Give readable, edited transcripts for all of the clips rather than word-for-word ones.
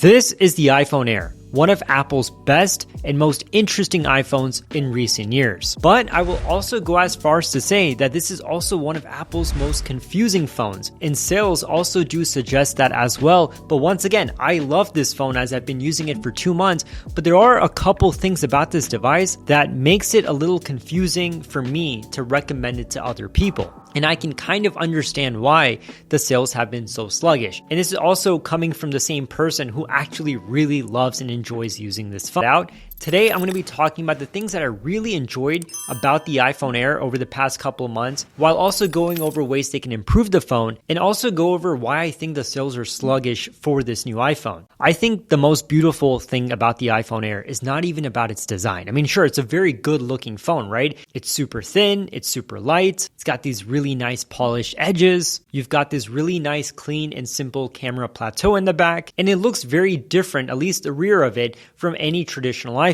This is the iPhone Air, one of Apple's best and most interesting iPhones in recent years. But I will also go as far as to say that this is also one of Apple's most confusing phones, and sales also do suggest that as well. But once again, I love this phone as I've been using it for 2 months, but there are a couple things about this device that makes it a little confusing for me to recommend it to other people. And I can kind of understand why the sales have been so sluggish. And this is also coming from the same person who actually really loves and enjoys using this phone out. Today, I'm going to be talking about the things that I really enjoyed about the iPhone Air over the past couple of months, while also going over ways they can improve the phone, and also go over why I think the sales are sluggish for this new iPhone. I think the most beautiful thing about the iPhone Air is not even about its design. I mean, sure, it's a very good looking phone, right? It's super thin, it's super light, it's got these really nice polished edges, you've got this really nice clean and simple camera plateau in the back, and it looks very different, at least the rear of it, from any traditional iPhone.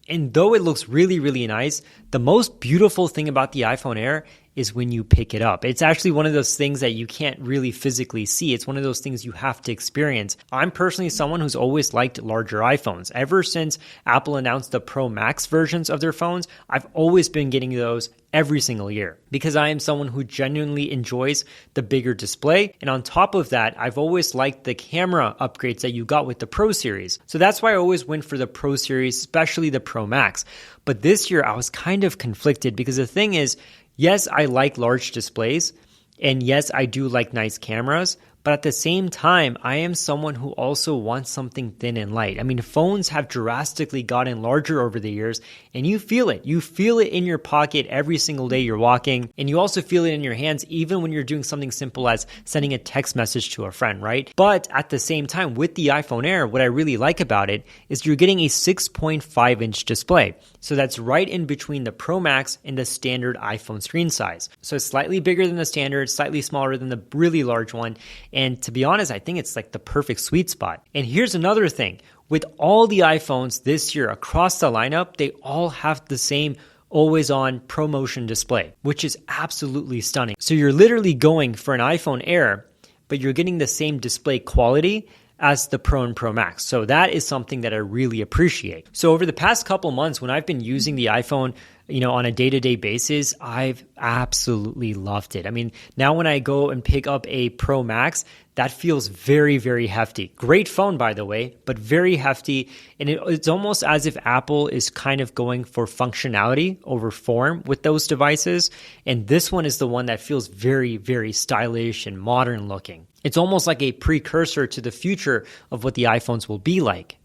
And though it looks really, really nice, the most beautiful thing about the iPhone Air is when you pick it up. It's actually one of those things that you can't really physically see. It's one of those things you have to experience. I'm personally someone who's always liked larger iPhones. Ever since Apple announced the Pro Max versions of their phones, I've always been getting those every single year because I am someone who genuinely enjoys the bigger display. And on top of that, I've always liked the camera upgrades that you got with the Pro series. So that's why I always went for the Pro series, especially the Pro Max. But this year I was kind of conflicted because the thing is, yes, I like large displays, and yes, I do like nice cameras, but at the same time, I am someone who also wants something thin and light. I mean, phones have drastically gotten larger over the years, and you feel it. You feel it in your pocket every single day you're walking, and you also feel it in your hands even when you're doing something simple as sending a text message to a friend, right? But at the same time, with the iPhone Air, what I really like about it is you're getting a 6.5-inch display. So that's right in between the Pro Max and the standard iPhone screen size. So it's slightly bigger than the standard, slightly smaller than the really large one. And to be honest, I think it's like the perfect sweet spot. And here's another thing. With all the iPhones this year across the lineup, they all have the same always-on ProMotion display, which is absolutely stunning. So you're literally going for an iPhone Air, but you're getting the same display quality as the Pro and Pro Max. So that is something that I really appreciate. So over the past couple months, when I've been using the iPhone, on a day-to-day basis, I've absolutely loved it. I mean, now when I go and pick up a Pro Max, that feels very, very hefty. Great phone, by the way, but very hefty. And it's almost as if Apple is kind of going for functionality over form with those devices. And this one is the one that feels very, very stylish and modern looking. It's almost like a precursor to the future of what the iPhones will be like,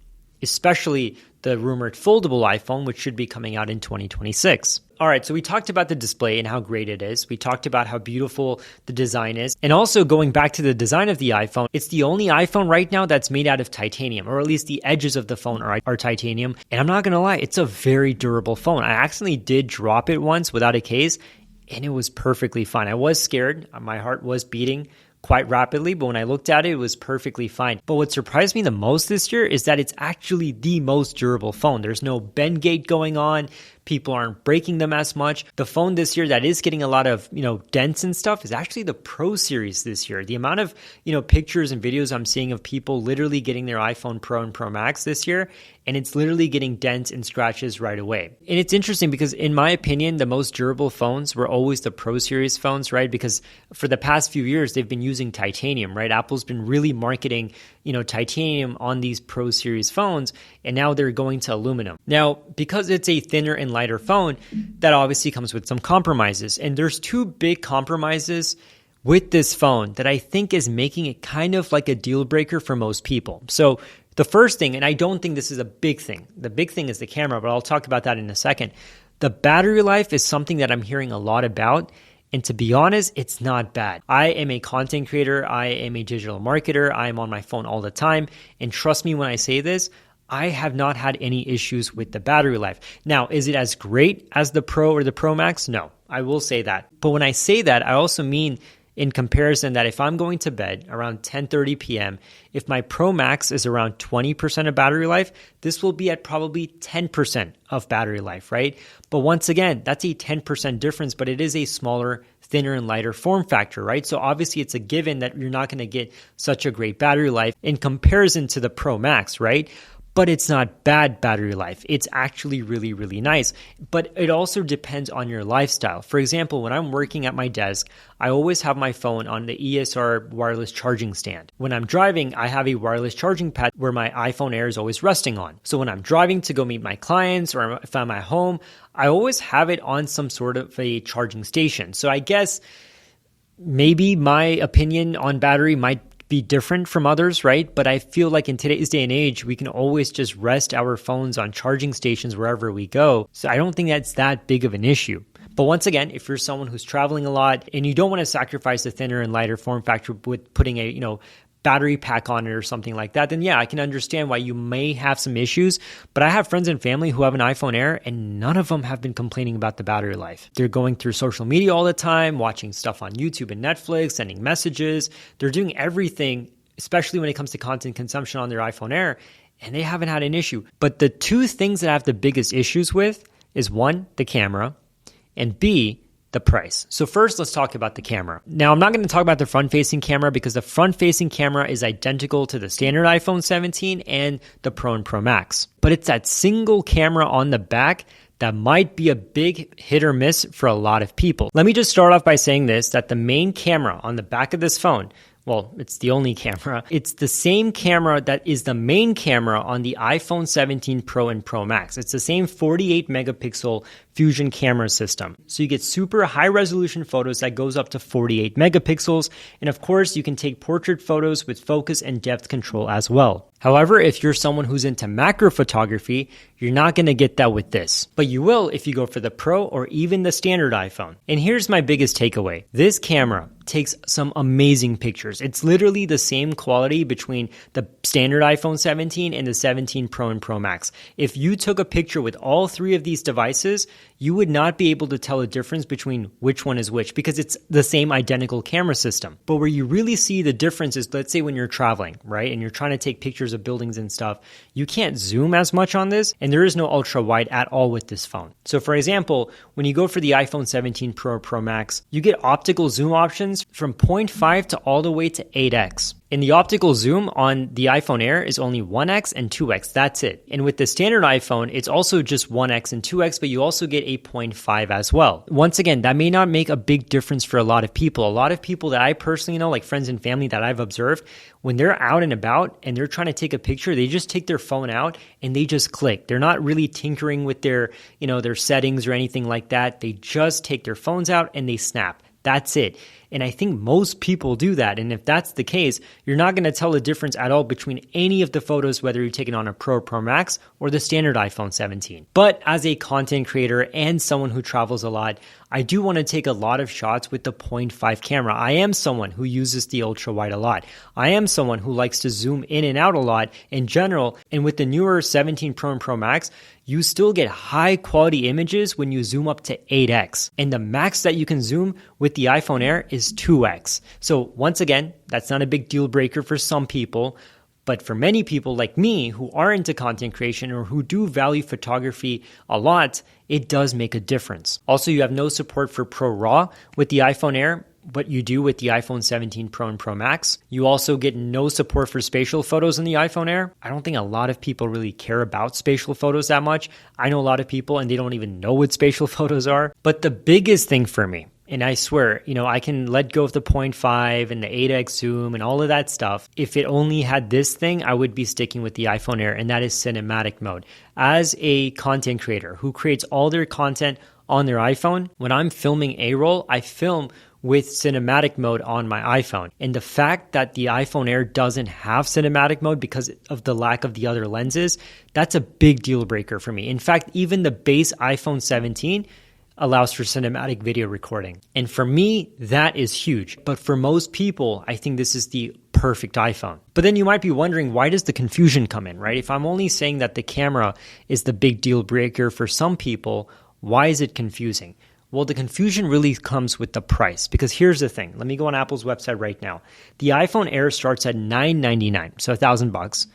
especially the rumored foldable iPhone, which should be coming out in 2026. All right, so we talked about the display and how great it is. We talked about how beautiful the design is. And also going back to the design of the iPhone, it's the only iPhone right now that's made out of titanium, or at least the edges of the phone are titanium. And I'm not going to lie, it's a very durable phone. I actually did drop it once without a case, and it was perfectly fine. I was scared. My heart was beating quite rapidly, but when I looked at it, it was perfectly fine. But what surprised me the most this year is that it's actually the most durable phone. There's no bend gate going on. People aren't breaking them as much. The phone this year that is getting a lot of, dents and stuff is actually the Pro series this year. The amount of, pictures and videos I'm seeing of people literally getting their iPhone Pro and Pro Max this year, and it's literally getting dents and scratches right away. And it's interesting because in my opinion, the most durable phones were always the Pro series phones, right? Because for the past few years, they've been using titanium, right? Apple's been really marketing, titanium on these Pro series phones, and now they're going to aluminum. Now, because it's a thinner and lighter phone, that obviously comes with some compromises. And there's two big compromises with this phone that I think is making it kind of like a deal breaker for most people. So the first thing, and I don't think this is a big thing. The big thing is the camera, but I'll talk about that in a second. The battery life is something that I'm hearing a lot about. And to be honest, it's not bad. I am a content creator. I am a digital marketer. I am on my phone all the time. And trust me when I say this, I have not had any issues with the battery life. Now, is it as great as the Pro or the Pro Max? No, I will say that. But when I say that, I also mean in comparison that if I'm going to bed around 10:30 p.m., if my Pro Max is around 20% of battery life, this will be at probably 10% of battery life, right? But once again, that's a 10% difference, but it is a smaller, thinner, and lighter form factor, right? So obviously it's a given that you're not going to get such a great battery life in comparison to the Pro Max, right? But it's not bad battery life. It's actually really, really nice. But it also depends on your lifestyle. For example, when I'm working at my desk, I always have my phone on the ESR wireless charging stand. When I'm driving, I have a wireless charging pad where my iPhone Air is always resting on. So when I'm driving to go meet my clients or if I'm at home, I always have it on some sort of a charging station. So I guess maybe my opinion on battery might be different from others, right? But I feel like in today's day and age, we can always just rest our phones on charging stations wherever we go. So I don't think that's that big of an issue. But once again, if you're someone who's traveling a lot and you don't want to sacrifice the thinner and lighter form factor with putting a, battery pack on it or something like that, then yeah, I can understand why you may have some issues. But I have friends and family who have an iPhone Air and none of them have been complaining about the battery life. They're going through social media all the time, watching stuff on YouTube and Netflix, sending messages. They're doing everything, especially when it comes to content consumption on their iPhone Air, and they haven't had an issue. But the two things that I have the biggest issues with is one, the camera, and B, the price. So first, let's talk about the camera. Now, I'm not going to talk about the front-facing camera because the front-facing camera is identical to the standard iPhone 17 and the Pro and Pro Max. But it's that single camera on the back that might be a big hit or miss for a lot of people. Let me just start off by saying this, that the main camera on the back of this phone, well, it's the only camera. It's the same camera that is the main camera on the iPhone 17 Pro and Pro Max. It's the same 48 megapixel Fusion camera system. So you get super high resolution photos that goes up to 48 megapixels. And of course, you can take portrait photos with focus and depth control as well. However, if you're someone who's into macro photography, you're not going to get that with this. But you will if you go for the Pro or even the standard iPhone. And here's my biggest takeaway. This camera takes some amazing pictures. It's literally the same quality between the standard iPhone 17 and the 17 Pro and Pro Max. If you took a picture with all three of these devices, you would not be able to tell a difference between which one is which because it's the same identical camera system. But where you really see the difference is, let's say when you're traveling, right? And you're trying to take pictures of buildings and stuff, you can't zoom as much on this, and there is no ultra wide at all with this phone. So for example, when you go for the iPhone 17 Pro or Pro Max, you get optical zoom options from 0.5 to all the way to 8x. And the optical zoom on the iPhone Air is only 1x and 2x. That's it. And with the standard iPhone, it's also just 1x and 2x, but you also get a 0.5 as well. Once again, that may not make a big difference for a lot of people. A lot of people that I personally know, like friends and family that I've observed, when they're out and about and they're trying to take a picture, they just take their phone out and they just click. They're not really tinkering with their settings or anything like that. They just take their phones out and they snap. That's it. And I think most people do that. And if that's the case, you're not going to tell the difference at all between any of the photos, whether you're taking on a Pro or Pro Max or the standard iPhone 17. But as a content creator and someone who travels a lot, I do want to take a lot of shots with the 0.5 camera. I am someone who uses the ultra wide a lot. I am someone who likes to zoom in and out a lot in general. And with the newer 17 Pro and Pro Max, you still get high quality images when you zoom up to 8x. And the max that you can zoom with the iPhone Air is 2x. So once again, that's not a big deal breaker for some people. But for many people like me who are into content creation or who do value photography a lot, it does make a difference. Also, you have no support for Pro RAW with the iPhone Air, but you do with the iPhone 17 Pro and Pro Max. You also get no support for spatial photos in the iPhone Air. I don't think a lot of people really care about spatial photos that much. I know a lot of people and they don't even know what spatial photos are. But the biggest thing for me, and I swear, I can let go of the 0.5 and the 8x zoom and all of that stuff. If it only had this thing, I would be sticking with the iPhone Air, and that is cinematic mode. As a content creator who creates all their content on their iPhone, when I'm filming A-roll, I film with cinematic mode on my iPhone. And the fact that the iPhone Air doesn't have cinematic mode because of the lack of the other lenses, that's a big deal breaker for me. In fact, even the base iPhone 17 allows for cinematic video recording. And for me, that is huge. But for most people, I think this is the perfect iPhone. But then you might be wondering, why does the confusion come in, right? If I'm only saying that the camera is the big deal breaker for some people, why is it confusing? Well, the confusion really comes with the price, because here's the thing. Let me go on Apple's website right now. The iPhone Air starts at $999, so $1,000.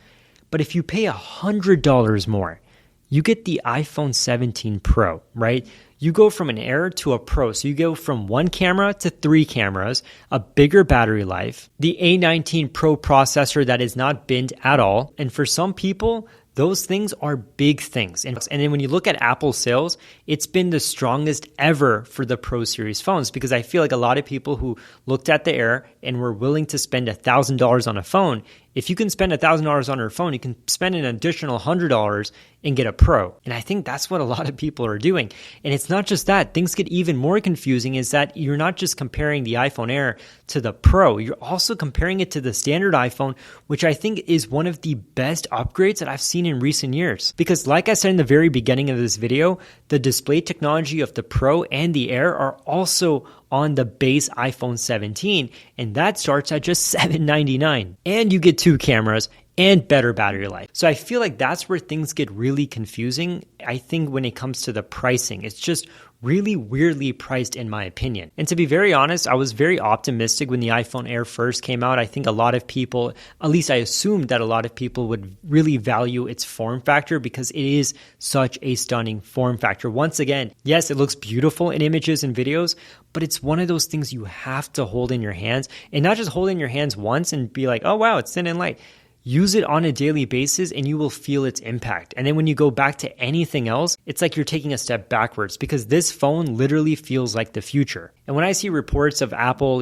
But if you pay $100 more, you get the iPhone 17 Pro, right? You go from an Air to a Pro. So you go from 1 camera to 3 cameras, a bigger battery life, the A19 Pro processor that is not binned at all. And for some people, those things are big things. And then when you look at Apple sales, it's been the strongest ever for the Pro Series phones, because I feel like a lot of people who looked at the Air and were willing to spend $1,000 on a phone, if you can spend $1,000 on your phone, you can spend an additional $100 and get a Pro. And I think that's what a lot of people are doing. And it's not just that. Things get even more confusing, is that you're not just comparing the iPhone Air to the Pro. You're also comparing it to the standard iPhone, which I think is one of the best upgrades that I've seen in recent years. Because like I said in the very beginning of this video, the display technology of the Pro and the Air are also on the base iPhone 17, and that starts at just $799. And you get 2 cameras and better battery life. So I feel like that's where things get really confusing. I think when it comes to the pricing, it's just really weirdly priced in my opinion. And to be very honest, I was very optimistic when the iPhone Air first came out. I think a lot of people, at least I assumed that a lot of people would really value its form factor, because it is such a stunning form factor. Once again, yes, it looks beautiful in images and videos, but it's one of those things you have to hold in your hands, and not just hold in your hands once and be like, oh wow, it's thin and light. Use it on a daily basis and you will feel its impact. And then when you go back to anything else, it's like you're taking a step backwards, because this phone literally feels like the future. And when I see reports of Apple,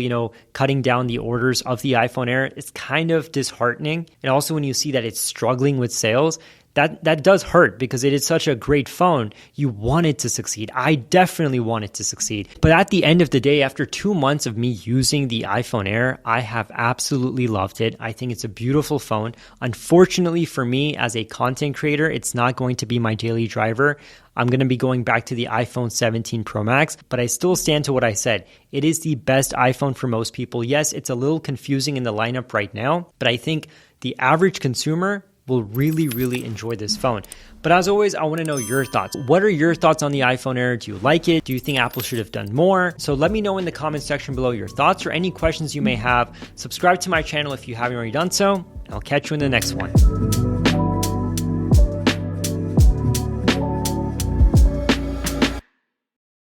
cutting down the orders of the iPhone Air, it's kind of disheartening. And also when you see that it's struggling with sales, that does hurt, because it is such a great phone. You want it to succeed. I definitely want it to succeed. But at the end of the day, after 2 months of me using the iPhone Air, I have absolutely loved it. I think it's a beautiful phone. Unfortunately for me as a content creator, it's not going to be my daily driver. I'm going to be going back to the iPhone 17 Pro Max, but I still stand to what I said. It is the best iPhone for most people. Yes, it's a little confusing in the lineup right now, but I think the average consumer will really, really enjoy this phone. But as always, I want to know your thoughts. What are your thoughts on the iPhone Air? Do you like it? Do you think Apple should have done more? So let me know in the comment section below your thoughts or any questions you may have. Subscribe to my channel if you haven't already done so, and I'll catch you in the next one.